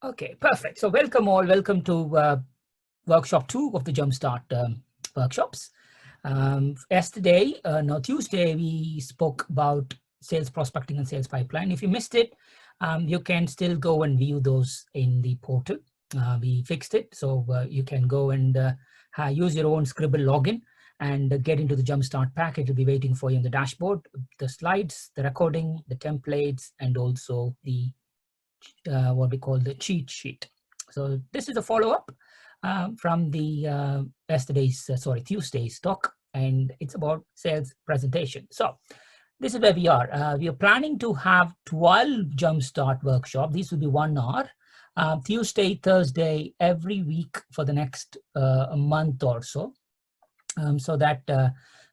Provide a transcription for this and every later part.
Okay, perfect. So welcome all. Welcome to workshop 2 of the Jumpstart workshops. Yesterday, no, Tuesday, we spoke about sales prospecting and sales pipeline. If you missed it, you can still go and view those in the portal. We fixed it, so you can go and use your own Scribble login and get into the Jumpstart pack. It will be waiting for you in the dashboard. The slides, the recording, the templates, and also the what we call the cheat sheet. So this is a follow-up from the Tuesday's talk, and it's about sales presentation. So this is where we are. We are planning to have 12 Jumpstart workshop. These will be 1 hour, Tuesday, Thursday, every week for the next a month or so, so that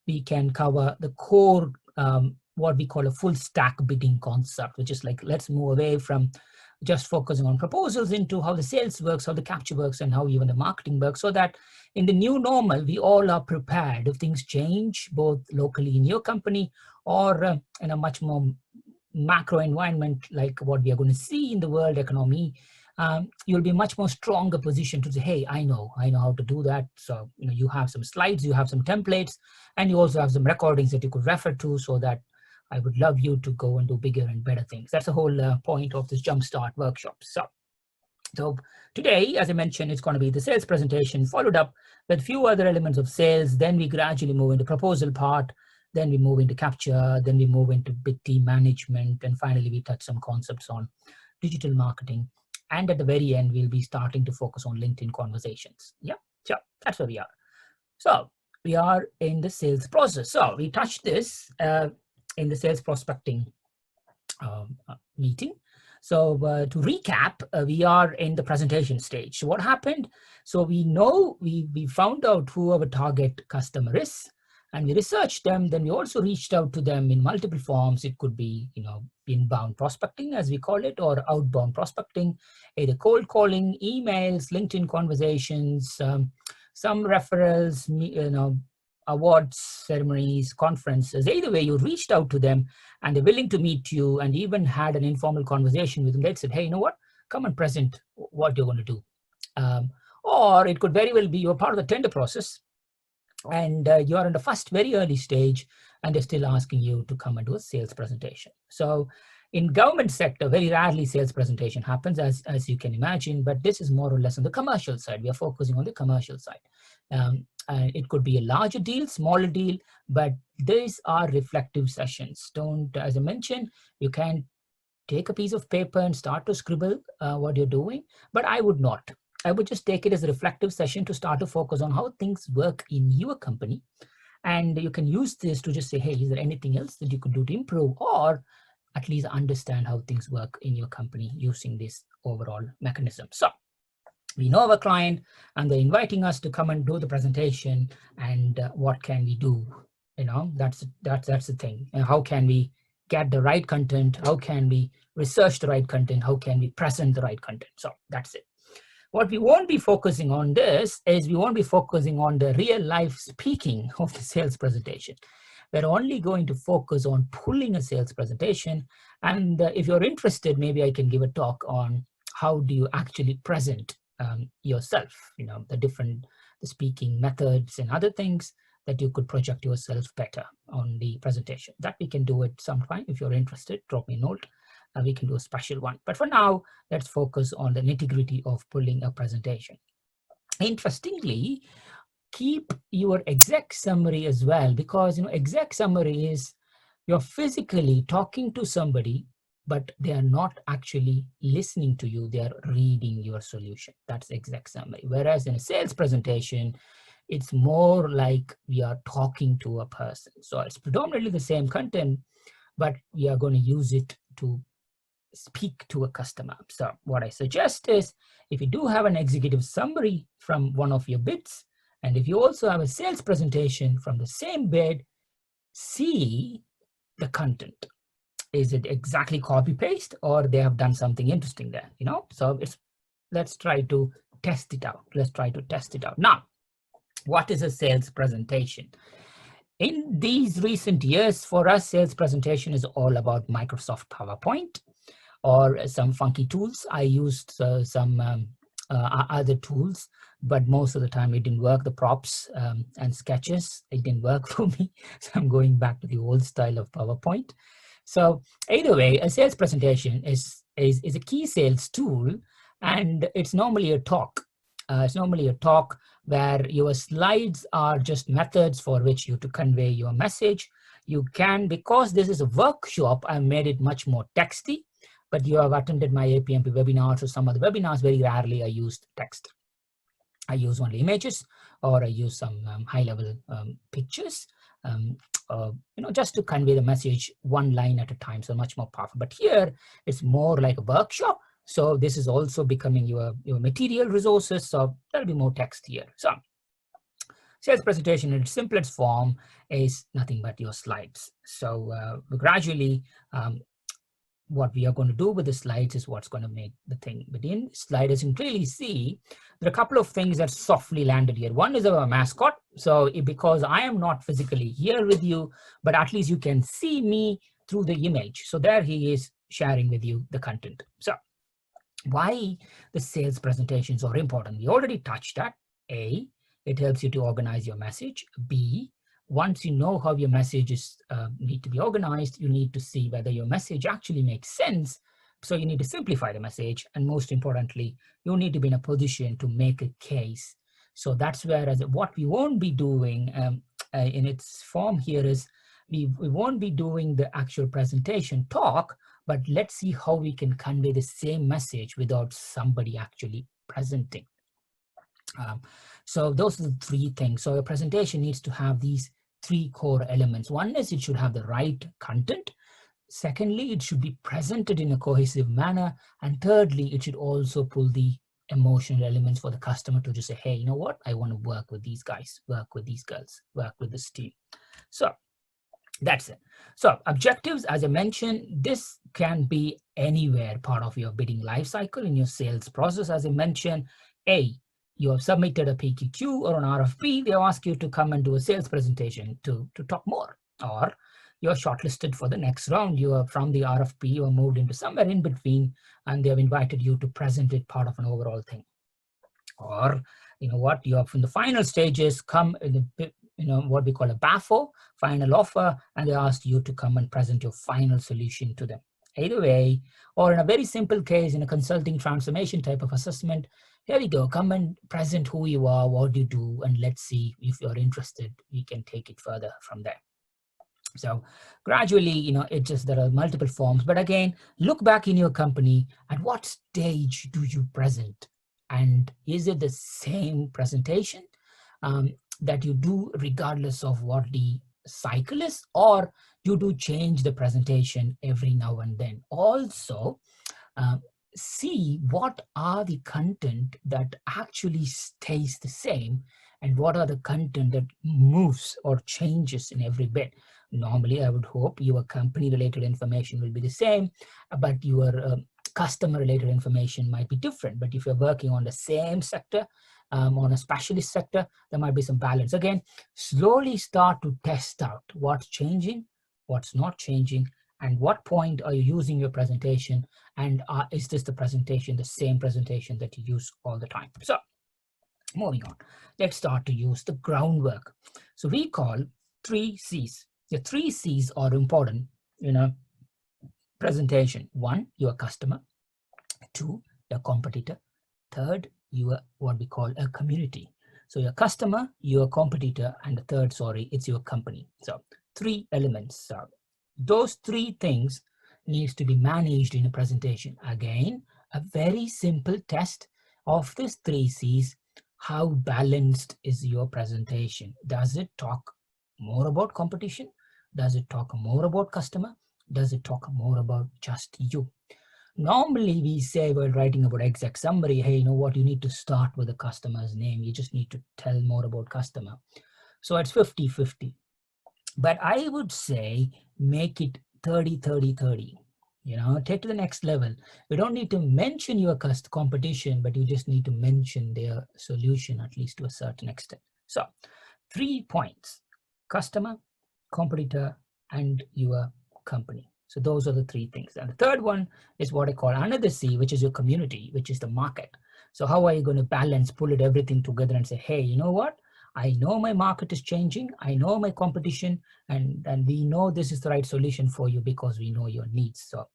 we can cover the core, what we call a full stack bidding concept, which is like, let's move away from just focusing on proposals into how the sales works, how the capture works, and how even the marketing works, so that in the new normal, we all are prepared if things change, both locally in your company or in a much more macro environment like what we are going to see in the world economy. You'll be much more stronger position to say, hey, I know how to do that. So you have some slides, you have some templates, and you also have some recordings that you could refer to, so that I would love you to go and do bigger and better things. That's the whole point of this Jumpstart workshop. So today, as I mentioned, it's going to be the sales presentation followed up with a few other elements of sales. Then we gradually move into proposal part. Then we move into capture. Then we move into bid team management. And finally, we touch some concepts on digital marketing. And at the very end, we'll be starting to focus on LinkedIn conversations. Yeah, so that's where we are. So we are in the sales process. So we touched this in the sales prospecting meeting. So to recap, we are in the presentation stage. So what happened? So we know we found out who our target customer is, and we researched them. Then we also reached out to them in multiple forms. It could be, inbound prospecting, as we call it, or outbound prospecting, either cold calling, emails, LinkedIn conversations, some referrals, awards, ceremonies, conferences. Either way, you reached out to them and they're willing to meet you, and even had an informal conversation with them. They said, hey, you know what? Come and present what you're going to do. Or it could very well be you're part of the tender process and you're in the first very early stage, and they're still asking you to come and do a sales presentation. So in government sector, very rarely sales presentation happens, as you can imagine, but this is more or less on the commercial side. We are focusing on the commercial side. It could be a larger deal, smaller deal, but these are reflective sessions. As I mentioned, you can take a piece of paper and start to scribble what you're doing, but I would not. I would just take it as a reflective session to start to focus on how things work in your company. And you can use this to just say, hey, is there anything else that you could do to improve, or at least understand how things work in your company using this overall mechanism. So we know our client and they're inviting us to come and do the presentation, and what can we do? That's the thing. And how can we get the right content? How can we research the right content? How can we present the right content? So that's it. What we won't be focusing on this is we won't be focusing on the real life speaking of the sales presentation. We're only going to focus on pulling a sales presentation. And if you're interested, maybe I can give a talk on how do you actually present yourself, the speaking methods and other things that you could project yourself better on the presentation. That we can do it sometime. If you're interested, drop me a note. We can do a special one. But for now, let's focus on the nitty-gritty of pulling a presentation. Interestingly, keep your exec summary as well, because exec summary is you're physically talking to somebody, but they are not actually listening to you. They are reading your solution. That's exec summary. Whereas in a sales presentation, it's more like we are talking to a person. So it's predominantly the same content, but we are going to use it to speak to a customer. So what I suggest is, if you do have an executive summary from one of your bids, and if you also have a sales presentation from the same bid, see the content. Is it exactly copy paste, or they have done something interesting there? So let's try to test it out. Now, what is a sales presentation? In these recent years, for us, sales presentation is all about Microsoft PowerPoint, or some funky tools. I used some other tools, but most of the time it didn't work. The props and sketches, it didn't work for me. So I'm going back to the old style of PowerPoint. So either way, a sales presentation is a key sales tool, and it's normally a talk. It's normally a talk where your slides are just methods for which you to convey your message. You can, because this is a workshop, I made it much more texty, but you have attended my APMP webinars or some other webinars, very rarely I used text. I use only images, or I use some high-level pictures, just to convey the message one line at a time, so much more powerful. But here, it's more like a workshop. So this is also becoming your material resources. So there'll be more text here. So sales presentation in its simplest form is nothing but your slides. So gradually, what we are going to do with the slides is what's going to make the thing. But in slide, as you can clearly see, there are a couple of things that softly landed here. One is our mascot. So because I am not physically here with you, but at least you can see me through the image. So there he is sharing with you the content. So why the sales presentations are important? We already touched that. A, it helps you to organize your message. B, once you know how your messages need to be organized, you need to see whether your message actually makes sense. So you need to simplify the message. And most importantly, you need to be in a position to make a case. So that's where what we won't be doing in its form here is we won't be doing the actual presentation talk, but let's see how we can convey the same message without somebody actually presenting. So those are the three things. So a presentation needs to have these three core elements. One is it should have the right content. Secondly, it should be presented in a cohesive manner. And thirdly, it should also pull the emotional elements for the customer to just say, hey, you know what? I want to work with these guys, work with these girls, work with this team. So that's it. So objectives, as I mentioned, this can be anywhere part of your bidding life cycle in your sales process. As I mentioned, you have submitted a PQQ or an RFP, they ask you to come and do a sales presentation to talk more. Or you're shortlisted for the next round. You are from the RFP, you are moved into somewhere in between, and they have invited you to present it part of an overall thing. Or, you know what, you are from the final stages, come in the, what we call a BAFO, final offer, and they asked you to come and present your final solution to them. Either way, or in a very simple case, in a consulting transformation type of assessment, here we go, come and present who you are, what you do, and let's see if you're interested, we can take it further from there. So gradually, there are multiple forms, but again, look back in your company, at what stage do you present? And is it the same presentation that you do regardless of what the cycle is, or you do change the presentation every now and then? Also, see what are the content that actually stays the same and what are the content that moves or changes in every bit. Normally, I would hope your company related information will be the same, but your customer related information might be different. But if you're working on the same sector, on a specialist sector, there might be some balance. Again, slowly start to test out what's changing, what's not changing, and what point are you using your presentation, and is this the presentation, the same presentation that you use all the time? So moving on, let's start to use the groundwork. So we call 3 C's. The 3 C's are important in a presentation. 1, your customer. 2, your competitor. 3rd, your what we call a community. So your customer, your competitor, and the 3rd, it's your company. So 3 elements. Those 3 things needs to be managed in a presentation. Again, a very simple test of these 3 C's. How balanced is your presentation? Does it talk more about competition? Does it talk more about customer? Does it talk more about just you? Normally, we say while writing about exec summary, hey, you know what, you need to start with the customer's name. You just need to tell more about customer. So it's 50-50. But I would say make it 30-30-30. Take to the next level. You don't need to mention your competition, but you just need to mention their solution, at least to a certain extent. So 3 points: customer, competitor, and your company. So those are the three things. And the third one is what I call another C, which is your community, which is the market. So how are you going to balance, pull it everything together and say, hey, you know what? I know my market is changing. I know my competition, and we know this is the right solution for you because we know your needs. So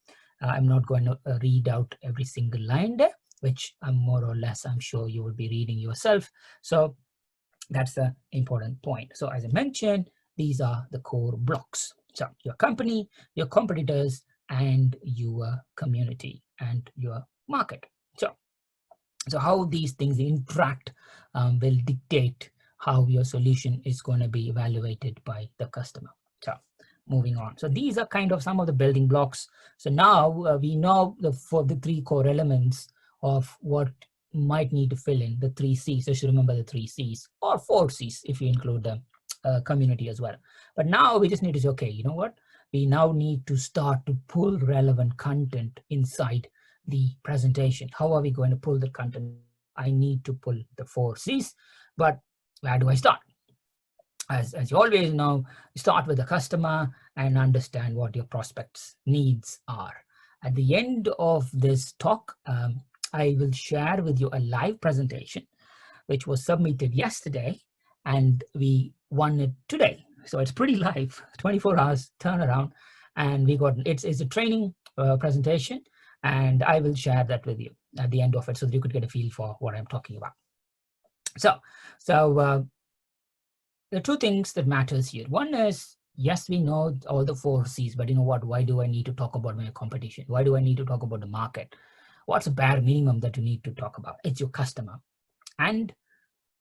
I'm not going to read out every single line there, which I'm more or less, I'm sure you will be reading yourself. So that's the important point. So as I mentioned, these are the core blocks. So your company, your competitors, and your community and your market. So how these things interact will dictate how your solution is going to be evaluated by the customer. So moving on. So these are kind of some of the building blocks. So now we know for the three core elements of what might need to fill in the 3 C's. So you should remember the 3 C's or 4 C's if you include the community as well. But now we just need to say, okay, you know what? We now need to start to pull relevant content inside the presentation. How are we going to pull the content? I need to pull the 4 C's, but where do I start? As you always know, start with the customer and understand what your prospects' needs are. At the end of this talk, I will share with you a live presentation, which was submitted yesterday, and we won it today. So it's pretty live, 24 hours turnaround, and we got it's a training presentation, and I will share that with you at the end of it so that you could get a feel for what I'm talking about. So the two things that matters here. One is, yes, we know all the 4 C's, but you know what? Why do I need to talk about my competition? Why do I need to talk about the market? What's a bare minimum that you need to talk about? It's your customer and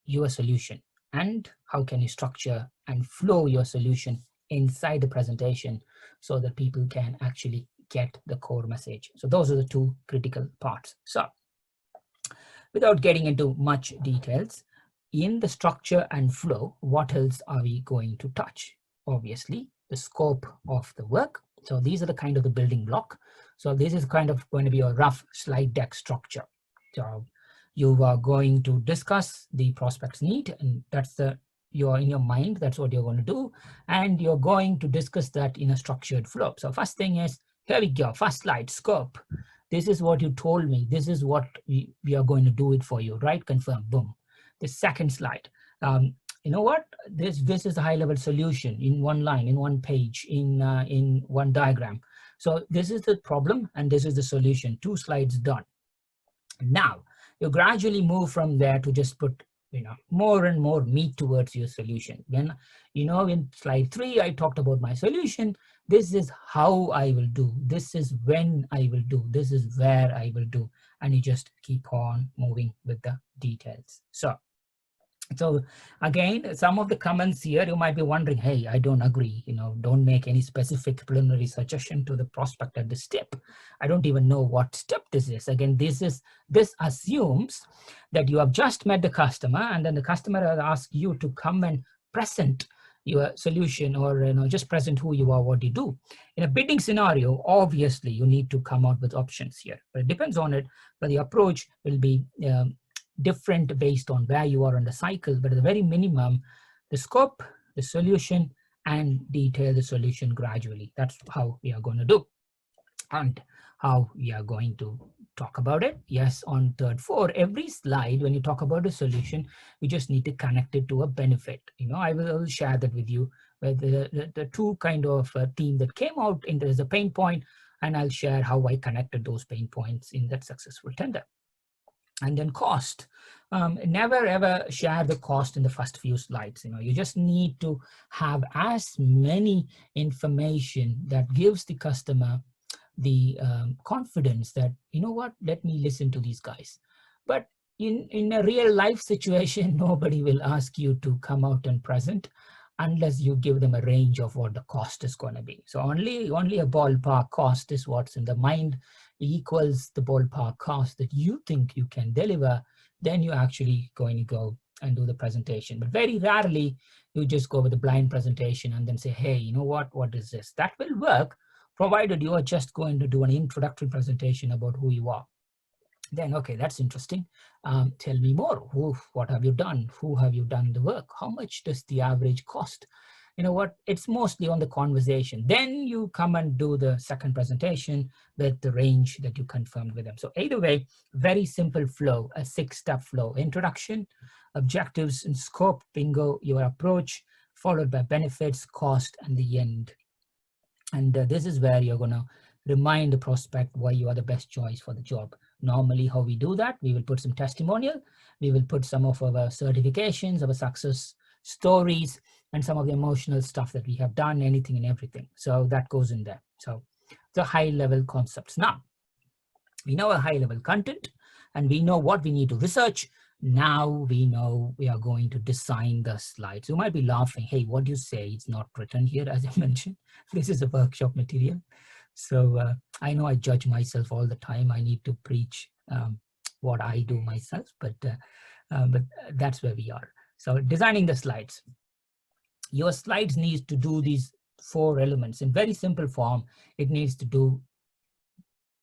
your solution, and how can you structure and flow your solution inside the presentation so that people can actually get the core message. So those are the two critical parts. So without getting into much details, in the structure and flow, what else are we going to touch? Obviously, the scope of the work. So these are the kind of the building block. So this is kind of going to be a rough slide deck structure. So you are going to discuss the prospect's need, and that's you're in your mind, that's what you're going to do. And you're going to discuss that in a structured flow. So first thing is, here we go, first slide, scope. This is what you told me. This is what we are going to do it for you, right? Confirm, boom. The second slide, you know what? This is a high-level solution in one line, in one page, in one diagram. So this is the problem, and this is the solution. 2 slides done. Now you gradually move from there to just put more and more meat towards your solution. When in slide 3, I talked about my solution. This is how I will do. This is when I will do. This is where I will do. And you just keep on moving with the details. So again, some of the comments here, you might be wondering, hey, I don't agree, don't make any specific preliminary suggestion to the prospect at this step. I don't even know what step this is. Again, this assumes that you have just met the customer, and then the customer has asked you to come and present your solution, or just present who you are, what you do. In a bidding scenario, obviously you need to come out with options here, but it depends on it. But the approach will be different based on where you are in the cycle, but at the very minimum, the scope, the solution, and detail the solution gradually. That's how we are going to do, and how we are going to talk about it. Yes, on 3rd, 4, every slide, when you talk about a solution, you just need to connect it to a benefit. I will share that with you, where the two kind of theme that came out in there is a pain point, and I'll share how I connected those pain points in that successful tender. And then cost. Never ever share the cost in the first few slides. You just need to have as many information that gives the customer the confidence that, let me listen to these guys. But in a real life situation, nobody will ask you to come out and present unless you give them a range of what the cost is going to be. So only a ballpark cost is what's in the mind equals the ballpark cost that you think you can deliver. Then you're actually going to go and do the presentation. But very rarely you just go with a blind presentation and then say, hey, you know what is this? That will work, provided you are just going to do an introductory presentation about who you are. Then, okay, that's interesting. Tell me more. What have you done? Who have you done the work? How much does the average cost? you know what, it's mostly on the conversation. Then you come and do the second presentation with the range that you confirmed with them. So either way, very simple flow, a 6-step flow: introduction, objectives and scope, bingo, your approach, followed by benefits, cost, and the end. And this is where you're going to remind the prospect why you are the best choice for the job. Normally, how we do that, we will put some testimonial, we will put some of our certifications, our success stories, and some of the emotional stuff that we have done, anything and everything. So that goes in there. So the high level concepts. Now, we know a high level content and we know what we need to research. Now we know we are going to design the slides. You might be laughing, hey, what do you say? It's not written here, as I mentioned. This is a workshop material. So I know I judge myself all the time. I need to preach what I do myself, but that's where we are. So designing the slides. Your slides needs to do these 4 elements in very simple form. It needs to do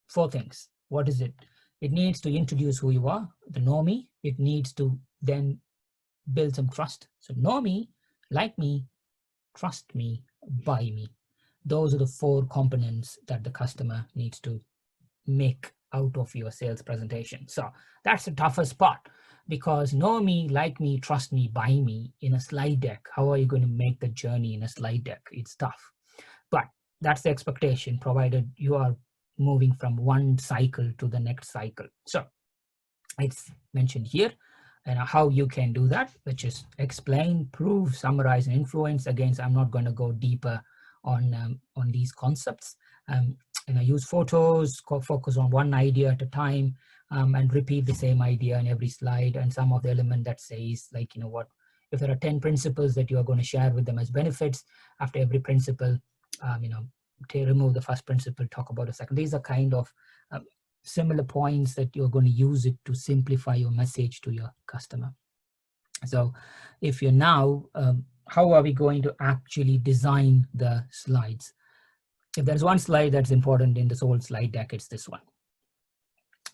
4 things. What is it? It needs to introduce who you are, the know me. It needs to then build some trust. So know me, like me, trust me, buy me. Those are the 4 components that the customer needs to make out of your sales presentation. So that's the toughest part, because know me, like me, trust me, buy me in a slide deck. How are you going to make the journey in a slide deck? It's tough, but that's the expectation, provided you are moving from one cycle to the next cycle. So it's mentioned here and how you can do that, which is explain, prove, summarize, and influence. Again, I'm not going to go deeper on these concepts. Use photos, focus on one idea at a time, and repeat the same idea in every slide. And some of the element that says, like, you know what, if there are 10 principles that you are going to share with them as benefits, after every principle, to remove the first principle, talk about the second. These are kind of similar points that you're going to use it to simplify your message to your customer. So if you're now, how are we going to actually design the slides? If there's one slide that's important in this whole slide deck, it's this one.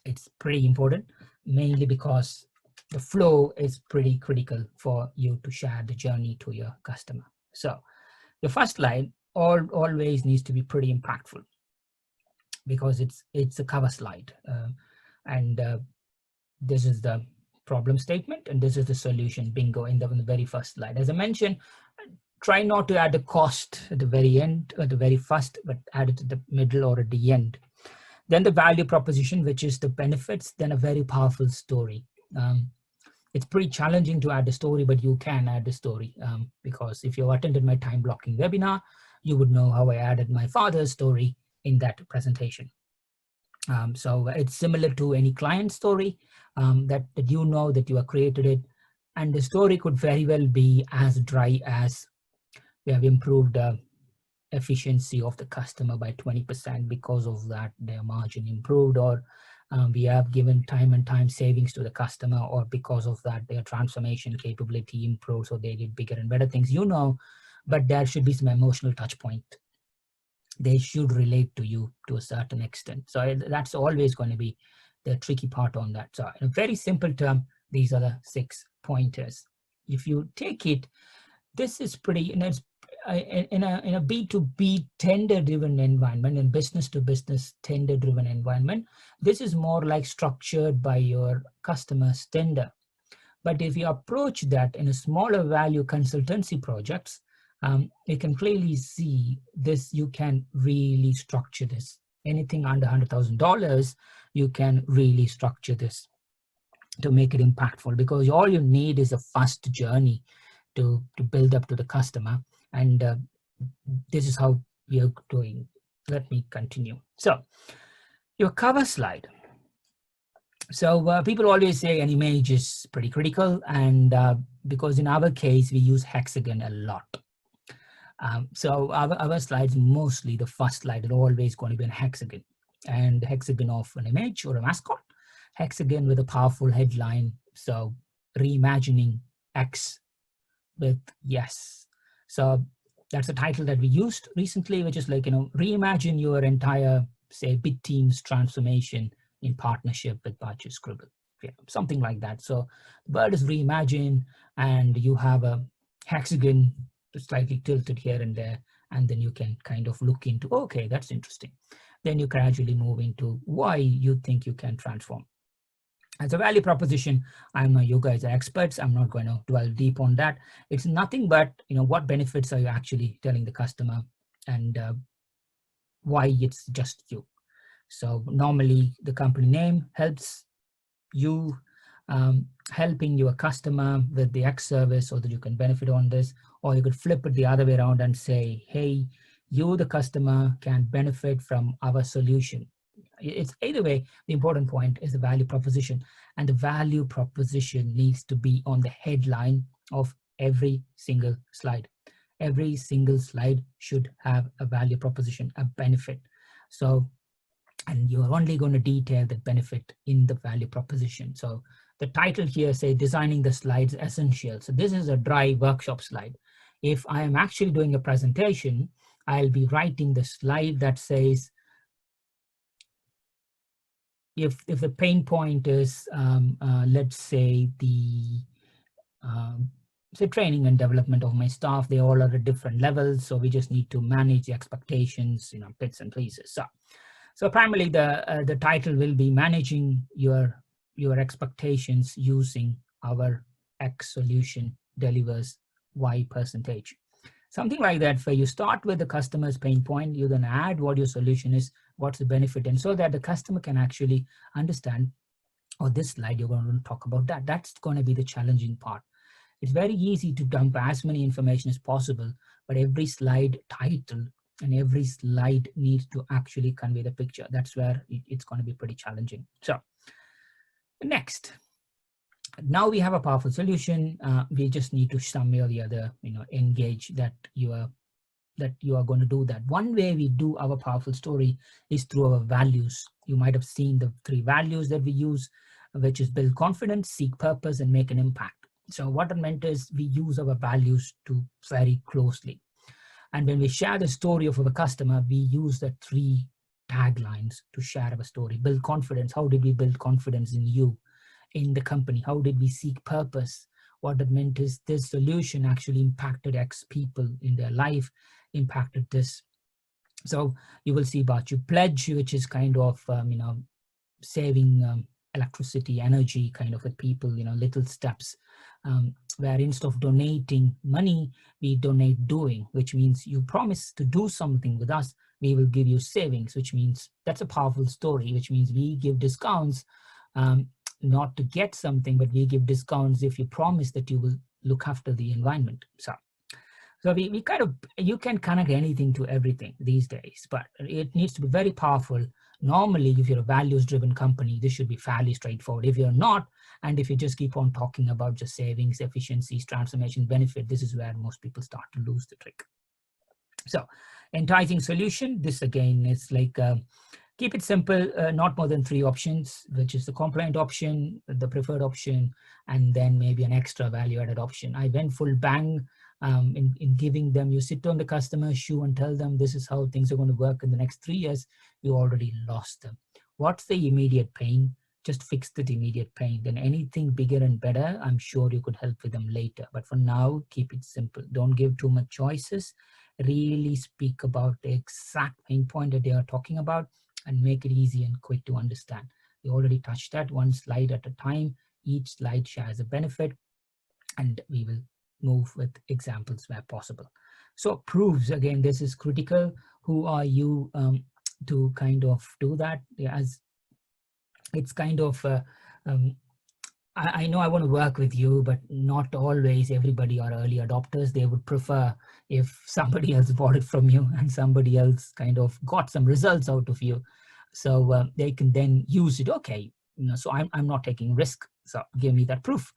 It's pretty important, mainly because the flow is pretty critical for you to share the journey to your customer. So the first slide always needs to be pretty impactful, because it's a cover slide, and this is the problem statement and this is the solution, bingo, in the very first slide. As I mentioned, try not to add the cost at the very end or the very first, but add it at the middle or at the end. Then the value proposition, which is the benefits, then a very powerful story. It's pretty challenging to add the story, but you can add the story, because if you attended my time blocking webinar, you would know how I added my father's story in that presentation. So it's similar to any client story that you know that you have created it, and the story could very well be as dry as we have improved efficiency of the customer by 20%. Because of that, their margin improved, or we have given time and time savings to the customer, or because of that, their transformation capability improved, so they did bigger and better things, but there should be some emotional touch point. They should relate to you to a certain extent. So that's always going to be the tricky part on that. So in a very simple term, these are the 6 pointers. If you take it, this is pretty, in a B2B tender-driven environment, and business-to-business tender-driven environment, this is more like structured by your customer's tender. But if you approach that in a smaller value consultancy projects, you can clearly see this. You can really structure this. Anything under $100,000, you can really structure this to make it impactful, because all you need is a fast journey to build up to the customer. And this is how we are doing. Let me continue. So your cover slide. So people always say an image is pretty critical, and because in our case, we use hexagon a lot. So our slides, mostly the first slide, is always going to be a hexagon, and the hexagon of an image or a mascot, hexagon with a powerful headline. So reimagining X with yes. So that's a title that we used recently, which is like, reimagine your entire, say, big team's transformation in partnership with Baachu Scribble, something like that. So the word is reimagine, and you have a hexagon slightly tilted here and there, and then you can kind of look into, okay, that's interesting. Then you gradually move into why you think you can transform. As a value proposition, I know you guys are experts. I'm not going to dwell deep on that. It's nothing but, what benefits are you actually telling the customer, and why it's just you. So normally the company name helps you, helping your customer with the X service so that you can benefit on this, or you could flip it the other way around and say, hey, you, the customer, can benefit from our solution. It's either way, the important point is the value proposition, and the value proposition needs to be on the headline of every single slide. Every single slide should have a value proposition, a benefit. So, and you're only going to detail the benefit in the value proposition. So the title here say designing the slides essential. So this is a dry workshop slide. If I am actually doing a presentation, I'll be writing the slide that says, if the pain point is, let's say the training and development of my staff, they all are at different levels. So we just need to manage the expectations, bits and pieces. So primarily the title will be managing your expectations using our X solution delivers Y percentage. Something like that, where you start with the customer's pain point, you then add what your solution is, what's the benefit, and so that the customer can actually understand, oh, this slide you're going to talk about that. That's going to be the challenging part. It's very easy to dump as many information as possible, but every slide title and every slide needs to actually convey the picture. That's where it's going to be pretty challenging. So next, now we have a powerful solution. We just need to some or the other, engage that you are going to do that. One way we do our powerful story is through our values. You might have seen the 3 values that we use, which is build confidence, seek purpose, and make an impact. So what it meant is we use our values to very closely. And when we share the story of our customer, we use the 3 taglines to share our story. Build confidence. How did we build confidence in you, in the company? How did we seek purpose? What it meant is this solution actually impacted X people in their life, impacted this. So you will see Baachu pledge, which is kind of, saving electricity, energy kind of with people, little steps, where instead of donating money, we donate doing, which means you promise to do something with us, we will give you savings, which means that's a powerful story, which means we give discounts, not to get something, but we give discounts if you promise that you will look after the environment. So we kind of, you can connect anything to everything these days, but it needs to be very powerful. Normally, if you're a values-driven company, this should be fairly straightforward. If you're not, and if you just keep on talking about just savings, efficiencies, transformation, benefit, this is where most people start to lose the trick. So enticing solution, this again is like, keep it simple, not more than 3 options, which is the compliant option, the preferred option, and then maybe an extra value-added option. I went full bang in giving them, you sit on the customer's shoe and tell them this is how things are going to work in the next 3 years, you already lost them. What's the immediate pain? Just fix the immediate pain. Then anything bigger and better, I'm sure you could help with them later. But for now, keep it simple. Don't give too much choices. Really speak about the exact pain point that they are talking about and make it easy and quick to understand. We already touched that, 1 slide at a time. Each slide shares a benefit, and we will move with examples where possible. So proofs, again, this is critical. Who are you to kind of do that? As it's kind of, I know I want to work with you, but not always everybody are early adopters. They would prefer if somebody else bought it from you and somebody else kind of got some results out of you. So they can then use it. Okay, so I'm not taking risk. So give me that proof.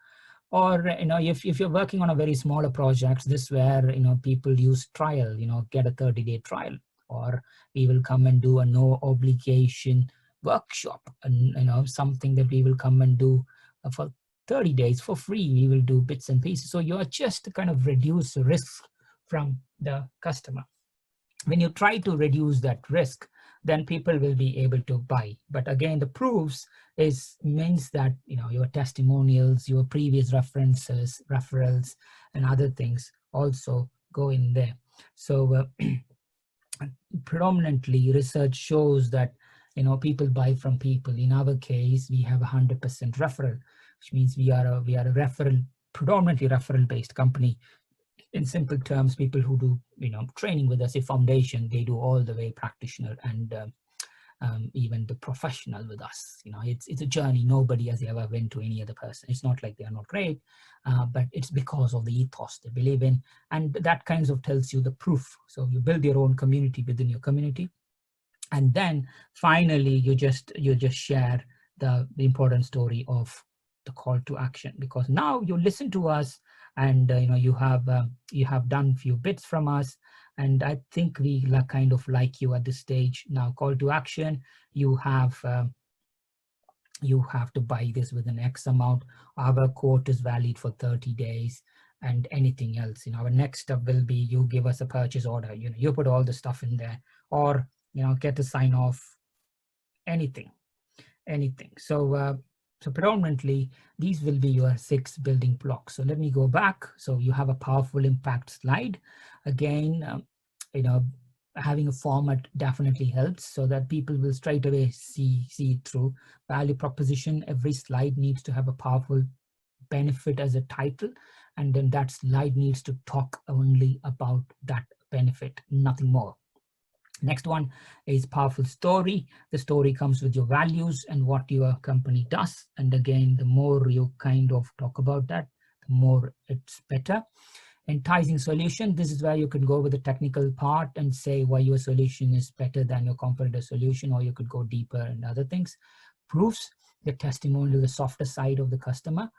Or, if you're working on a very smaller projects, this where, people use trial, get a 30-day trial, or we will come and do a no obligation workshop, and, something that we will come and do for 30 days for free. We will do bits and pieces. So you are just to kind of reduce the risk from the customer. When you try to reduce that risk, then people will be able to buy. But again, the proofs means that, your testimonials, your previous references, referrals, and other things also go in there. So predominantly research shows that, you know, people buy from people. In our case, we have 100% referral, which means we are a referral, predominantly referral based company. In simple terms, people who do, you know, training with us, a foundation, they do all the way practitioner and even the professional with us. You know, it's a journey. Nobody has ever went to any other person. It's not like they are not great, but it's because of the ethos they believe in, and that kinds of tells you the proof. So you build your own community within your community, and then finally you just share the important story of the call to action, because now you listen to us, and you know, you have done few bits from us, and I think we kind of like you at this stage. Now call to action, you have to buy this with an X amount. Our quote is valid for 30 days, and anything else, you know, our next step will be you give us a purchase order, you know, you put all the stuff in there, or you know, get a sign off, anything. So predominantly these will be your 6 building blocks. So let me go back. So you have a powerful impact slide. Again, you know, having a format definitely helps, so that people will straight away see it through. Value proposition, every slide needs to have a powerful benefit as a title, and then that slide needs to talk only about that benefit, nothing more. Next one is powerful story. The story comes with your values and what your company does. And again, the more you kind of talk about that, the more it's better. Enticing solution. This is where you can go with the technical part and say why your solution is better than your competitor solution, or you could go deeper and other things. Proofs, the testimonial, the softer side of the customer,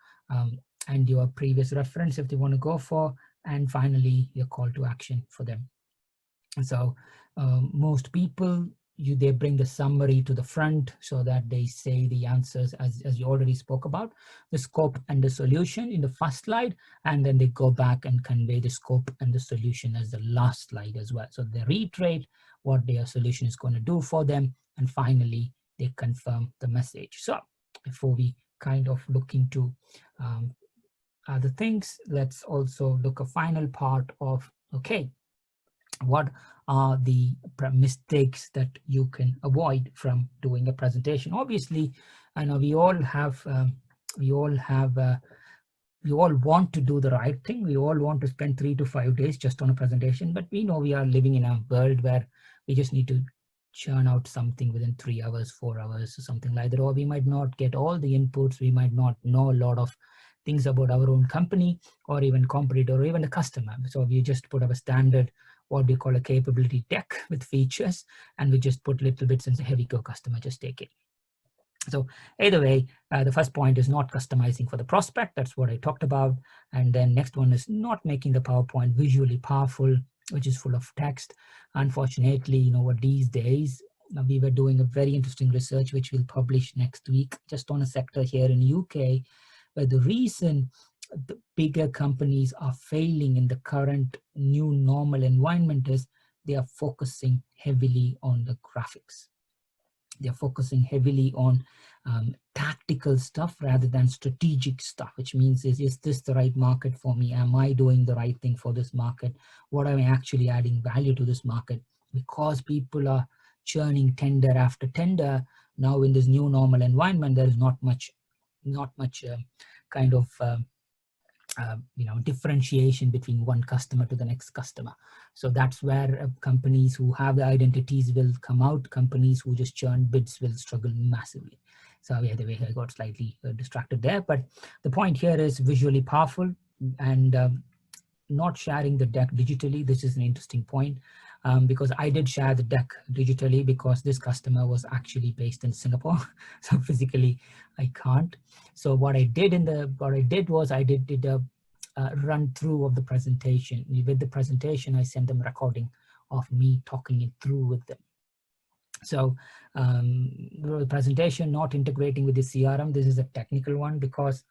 and your previous reference if they want to go for, and finally your call to action for them. So most people, they bring the summary to the front so that they say the answers as you already spoke about, the scope and the solution in the first slide, and then they go back and convey the scope and the solution as the last slide as well. So they reiterate what their solution is going to do for them, and finally they confirm the message. So before we kind of look into other things, let's also look a final part of, okay, what are the mistakes that you can avoid from doing a presentation? Obviously, I know we all want to do the right thing. We all want to spend 3 to 5 days just on a presentation, but we know we are living in a world where we just need to churn out something within 3 hours, 4 hours, or something like that. Or we might not get all the inputs. We might not know a lot of things about our own company, or even competitor, or even the customer. So we just put up a standard, what we call a capability deck with features, and we just put little bits and say, here we go, customer, just take it. So either way, the first point is not customizing for the prospect. That's what I talked about. And then next one is not making the PowerPoint visually powerful, which is full of text. Unfortunately, you know what, these days, we were doing a very interesting research, which we'll publish next week, just on a sector here in UK, where the reason the bigger companies are failing in the current new normal environment is they are focusing heavily on the graphics. They're focusing heavily on tactical stuff rather than strategic stuff, which means is this the right market for me? Am I doing the right thing for this market? What am I actually adding value to this market? Because people are churning tender after tender now in this new normal environment, there is not much kind of differentiation between one customer to the next customer. So that's where companies who have the identities will come out. Companies who just churn bids will struggle massively. So yeah, the way I got slightly distracted there, but the point here is visually powerful, and not sharing the deck digitally. This is an interesting point, because I did share the deck digitally because this customer was actually based in Singapore. So physically I can't. So what I did was I did a run through of the presentation. With the presentation, I sent them a recording of me talking it through with them. So the presentation, not integrating with the CRM. This is a technical one, because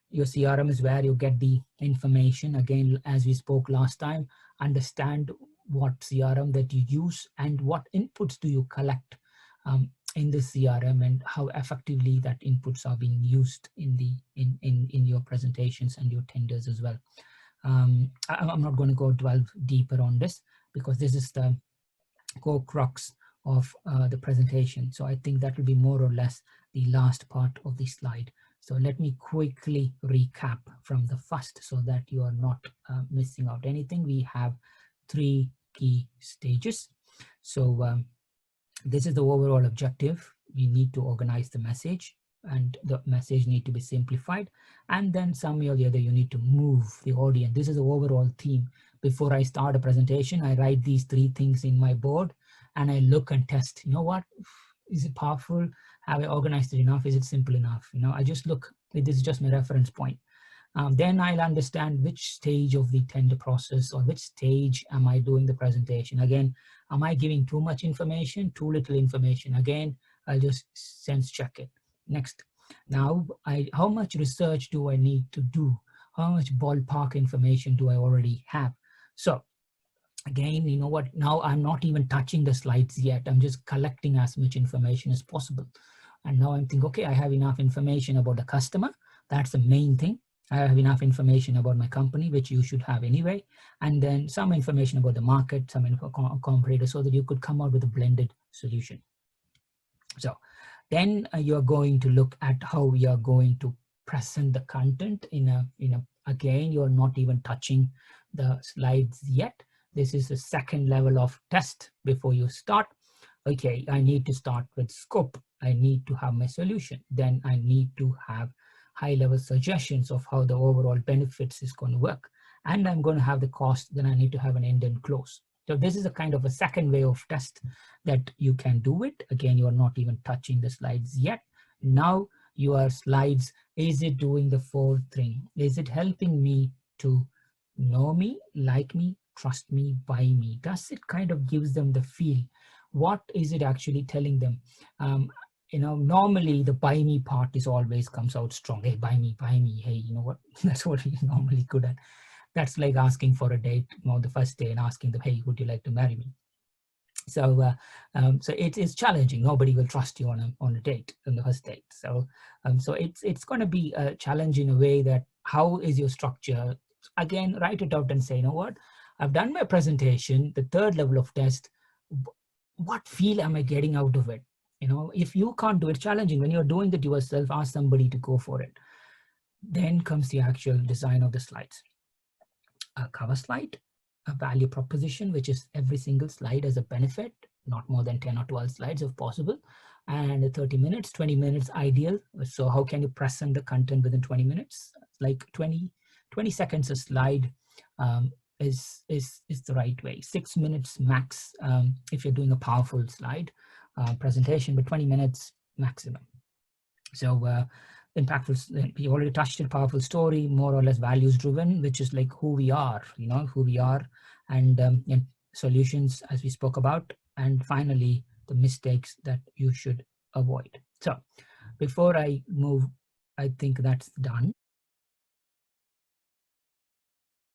your CRM is where you get the information. Again, as we spoke last time, understand what CRM that you use and what inputs do you collect in the CRM, and how effectively that inputs are being used in your presentations and your tenders as well. I'm not going to go delve deeper on this because this is the core crux of the presentation. So I think that will be more or less the last part of the slide. So let me quickly recap from the first so that you are not missing out anything. We have 3 key stages. So this is the overall objective. We need to organize the message, and the message need to be simplified, and then some way or the other you need to move the audience. This is the overall theme. Before I start a presentation, I write these 3 things in my board and I look and test, you know what, is it powerful? Have I organized it enough? Is it simple enough? You know, I just look, this is just my reference point. Then I'll understand which stage of the tender process or which stage am I doing the presentation. Again, am I giving too much information, too little information? Again, I'll just sense check it. Next, now how much research do I need to do? How much ballpark information do I already have? So again, you know what, now I'm not even touching the slides yet. I'm just collecting as much information as possible. And now I'm thinking, okay, I have enough information about the customer. That's the main thing. I have enough information about my company, which you should have anyway. And then some information about the market, some comparator, so that you could come out with a blended solution. So then you're going to look at how you're going to present the content again, you're not even touching the slides yet. This is the second level of test before you start. Okay, I need to start with scope. I need to have my solution. Then I need to have high-level suggestions of how the overall benefits is going to work. And I'm going to have the cost. Then I need to have an end and close. So this is a kind of a second way of test that you can do it. Again, you are not even touching the slides yet. Now your slides, is it doing the 4th thing? Is it helping me to know me, like me, trust me, buy me? Does it kind of gives them the feel? What is it actually telling them? You know, normally the buy me part is always comes out strong. Hey, buy me, buy me. Hey, you know what? That's what you're normally good at. That's like asking for a date on the first day and asking them, hey, would you like to marry me? So, so it is challenging. Nobody will trust you on a date, on the first date. So, so it's going to be a challenge in a way that how is your structure? Again, write it out and say, you know what? I've done my presentation, the 3rd level of test. What feel am I getting out of it? You know, if you can't do it, challenging. When you're doing it yourself, ask somebody to go for it. Then comes the actual design of the slides. A cover slide, a value proposition, which is every single slide as a benefit, not more than 10 or 12 slides if possible, and 30 minutes, 20 minutes ideal. So how can you present the content within 20 minutes? Like 20 seconds a slide is the right way. 6 minutes max if you're doing a powerful slide presentation, but 20 minutes maximum. So impactful, we already touched it, powerful story, more or less values driven, which is like who we are, you know, who we are, and solutions as we spoke about, and finally the mistakes that you should avoid. So before I move, I think that's done.